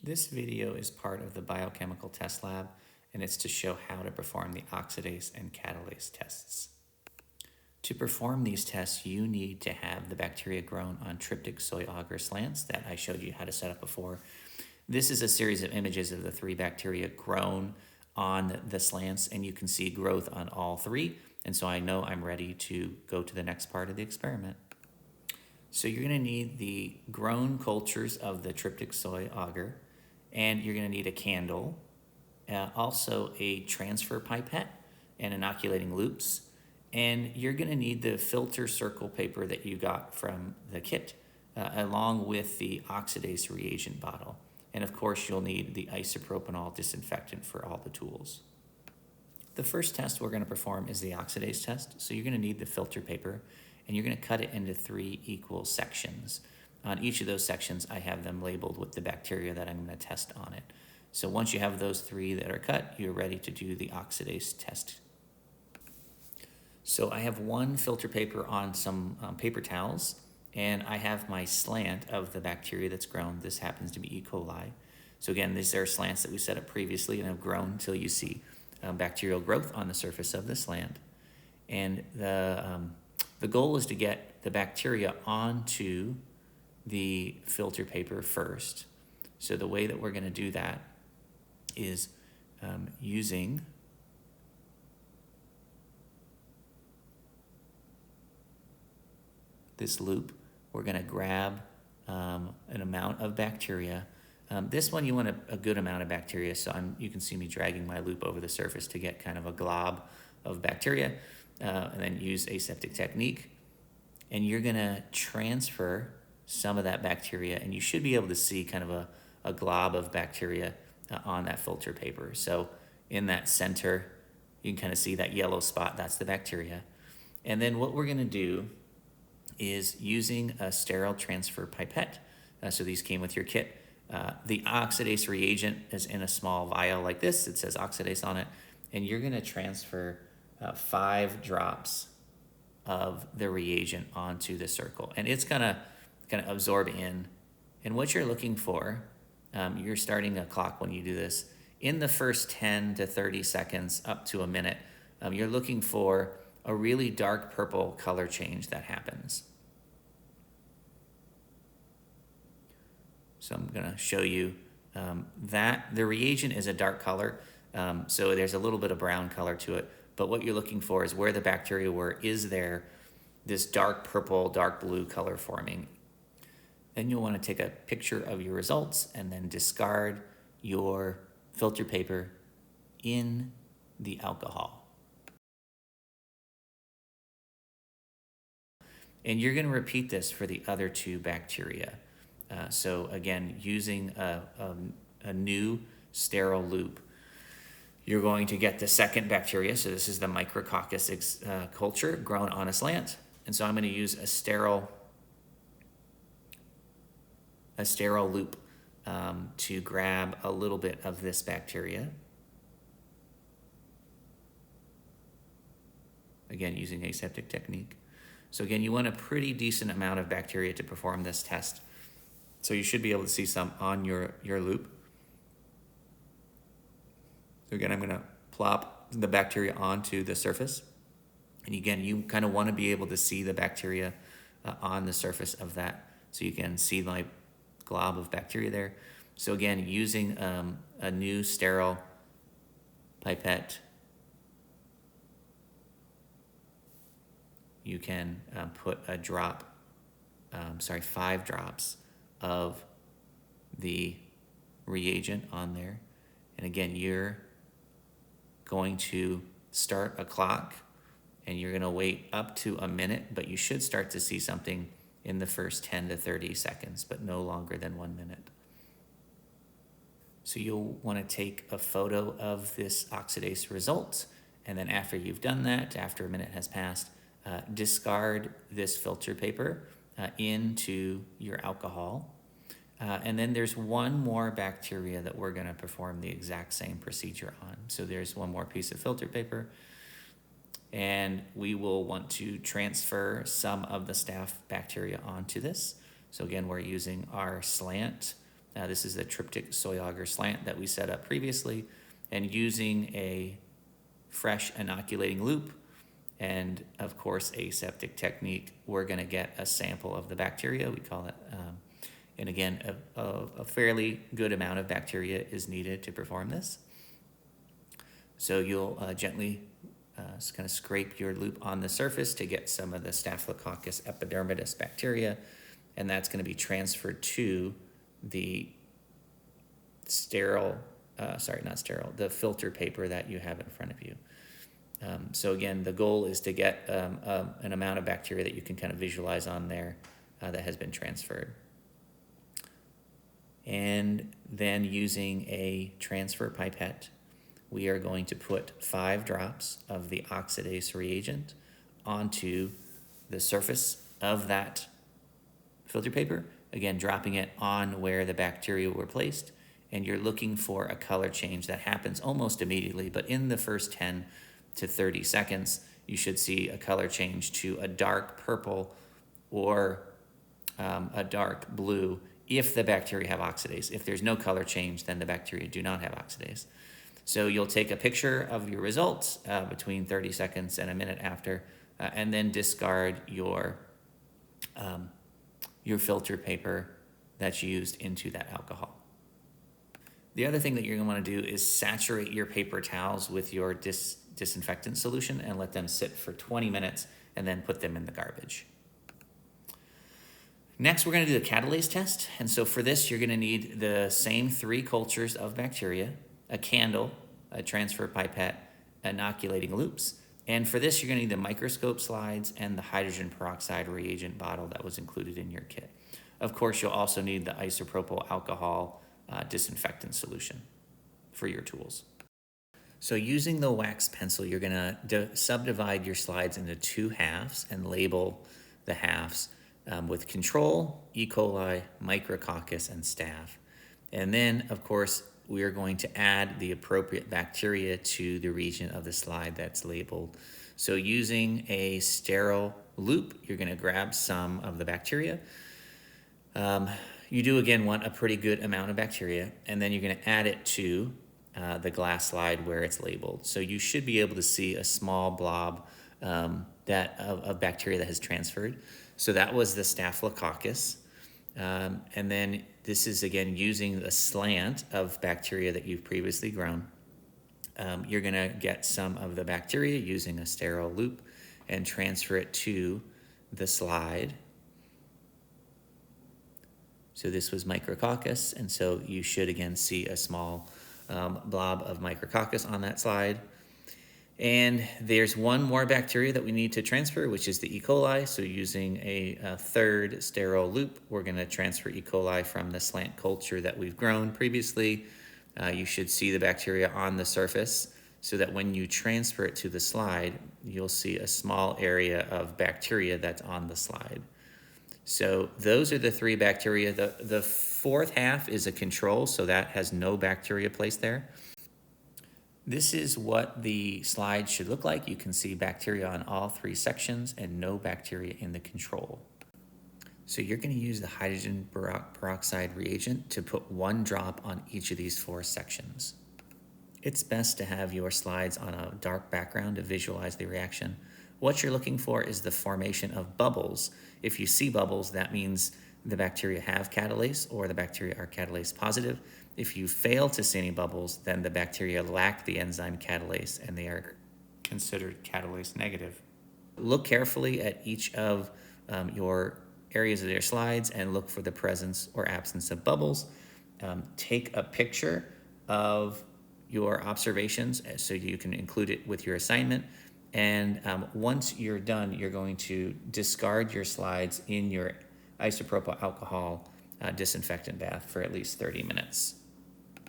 This video is part of the biochemical test lab, and it's to show how to perform the oxidase and catalase tests. To perform these tests, you need to have the bacteria grown on tryptic soy agar slants that I showed you how to set up before. This is a series of images of the three bacteria grown on the slants, and you can see growth on all three, and so I know I'm ready to go to the next part of the experiment. So you're going to need the grown cultures of the tryptic soy agar, and you're going to need a candle, also a transfer pipette and inoculating loops, and you're going to need the filter circle paper that you got from the kit, along with the oxidase reagent bottle. And of course, you'll need the isopropanol disinfectant for all the tools. The first test we're going to perform is the oxidase test. So you're going to need the filter paper, and you're going to cut it into 3 equal sections. On each of those sections, I have them labeled with the bacteria that I'm going to test on it. So once you have those 3 that are cut, you're ready to do the oxidase test. So I have one filter paper on some paper towels, and I have my slant of the bacteria that's grown. This happens to be E. coli. So again, these are slants that we set up previously and have grown until you see bacterial growth on the surface of the slant. And the goal is to get the bacteria onto the filter paper first. So the way that we're going to do that is using this loop. We're going to grab an amount of bacteria. This one you want a good amount of bacteria, so you can see me dragging my loop over the surface to get kind of a glob of bacteria, and then use aseptic technique. And you're going to transfer some of that bacteria, and you should be able to see kind of a glob of bacteria on that filter paper. So in that center, you can kind of see that yellow spot, that's the bacteria. And then what we're going to do is using a sterile transfer pipette. So these came with your kit. The oxidase reagent is in a small vial like this. It says oxidase on it. And you're going to transfer 5 drops of the reagent onto the circle. And it's going to absorb in. And what you're looking for, you're starting a clock when you do this. In the first 10 to 30 seconds, up to a minute, you're looking for a really dark purple color change that happens. So I'm going to show you that the reagent is a dark color, so there's a little bit of brown color to it, but what you're looking for is where the bacteria were, is there this dark purple, dark blue color forming. Then you'll want to take a picture of your results and then discard your filter paper in the alcohol. And you're going to repeat this for the other 2 bacteria. So again, using a new sterile loop, you're going to get the second bacteria. So this is the Micrococcus culture grown on a slant. And so I'm going to use a sterile loop to grab a little bit of this bacteria. Again, using aseptic technique. So again, you want a pretty decent amount of bacteria to perform this test. So you should be able to see some on your loop. So again, I'm going to plop the bacteria onto the surface. And again, you kind of want to be able to see the bacteria on the surface of that. So you can see my glob of bacteria there. So again, using a new sterile pipette, you can put 5 drops of the reagent on there. And again, you're going to start a clock, and you're going to wait up to a minute, but you should start to see something in the first 10 to 30 seconds, but no longer than 1 minute. So you'll want to take a photo of this oxidase result, and then after you've done that, after a minute has passed, discard this filter paper into your alcohol. And then there's one more bacteria that we're going to perform the exact same procedure on. So there's one more piece of filter paper, and we will want to transfer some of the staph bacteria onto this. So again, we're using our slant This is the triptych soy auger slant that we set up previously, and using a fresh inoculating loop and of course aseptic technique, we're going to get a sample of the bacteria. We call it, and again, a fairly good amount of bacteria is needed to perform this. So you'll gently kind of scrape your loop on the surface to get some of the Staphylococcus epidermidis bacteria, and that's going to be transferred to the the filter paper that you have in front of you. So again, the goal is to get an amount of bacteria that you can kind of visualize on there that has been transferred. And then using a transfer pipette, we are going to put 5 drops of the oxidase reagent onto the surface of that filter paper, again dropping it on where the bacteria were placed, and you're looking for a color change that happens almost immediately, but in the first 10 to 30 seconds, you should see a color change to a dark purple or a dark blue if the bacteria have oxidase. If there's no color change, then the bacteria do not have oxidase. So you'll take a picture of your results between 30 seconds and a minute after, and then discard your filter paper that's used into that alcohol. The other thing that you're going to want to do is saturate your paper towels with your disinfectant solution and let them sit for 20 minutes and then put them in the garbage. Next, we're going to do the catalase test. And so for this, you're going to need the same 3 cultures of bacteria, a candle, a transfer pipette, inoculating loops. And for this, you're going to need the microscope slides and the hydrogen peroxide reagent bottle that was included in your kit. Of course, you'll also need the isopropyl alcohol disinfectant solution for your tools. So using the wax pencil, you're going to subdivide your slides into 2 halves and label the halves with control, E. coli, micrococcus, and staph. And then, of course, we are going to add the appropriate bacteria to the region of the slide that's labeled. So using a sterile loop, you're going to grab some of the bacteria. You do, again, want a pretty good amount of bacteria, and then you're going to add it to the glass slide where it's labeled. So you should be able to see a small blob of bacteria that has transferred. So that was the Staphylococcus. And then this is, again, using the slant of bacteria that you've previously grown. You're going to get some of the bacteria using a sterile loop and transfer it to the slide. So this was micrococcus, and so you should, again, see a small blob of micrococcus on that slide. And there's one more bacteria that we need to transfer, which is the E. coli. So using a 3rd sterile loop, we're going to transfer E. coli from the slant culture that we've grown previously. You should see the bacteria on the surface so that when you transfer it to the slide, you'll see a small area of bacteria that's on the slide. So those are the 3 bacteria. The 4th half is a control, so that has no bacteria placed there. This is what the slide should look like. You can see bacteria on all 3 sections and no bacteria in the control. So you're going to use the hydrogen peroxide reagent to put 1 drop on each of these 4 sections. It's best to have your slides on a dark background to visualize the reaction. What you're looking for is the formation of bubbles. If you see bubbles, that means the bacteria have catalase or the bacteria are catalase positive. If you fail to see any bubbles, then the bacteria lack the enzyme catalase and they are considered catalase negative. Look carefully at each of your areas of your slides and look for the presence or absence of bubbles. Take a picture of your observations so you can include it with your assignment. And once you're done, you're going to discard your slides in your isopropyl alcohol disinfectant bath for at least 30 minutes.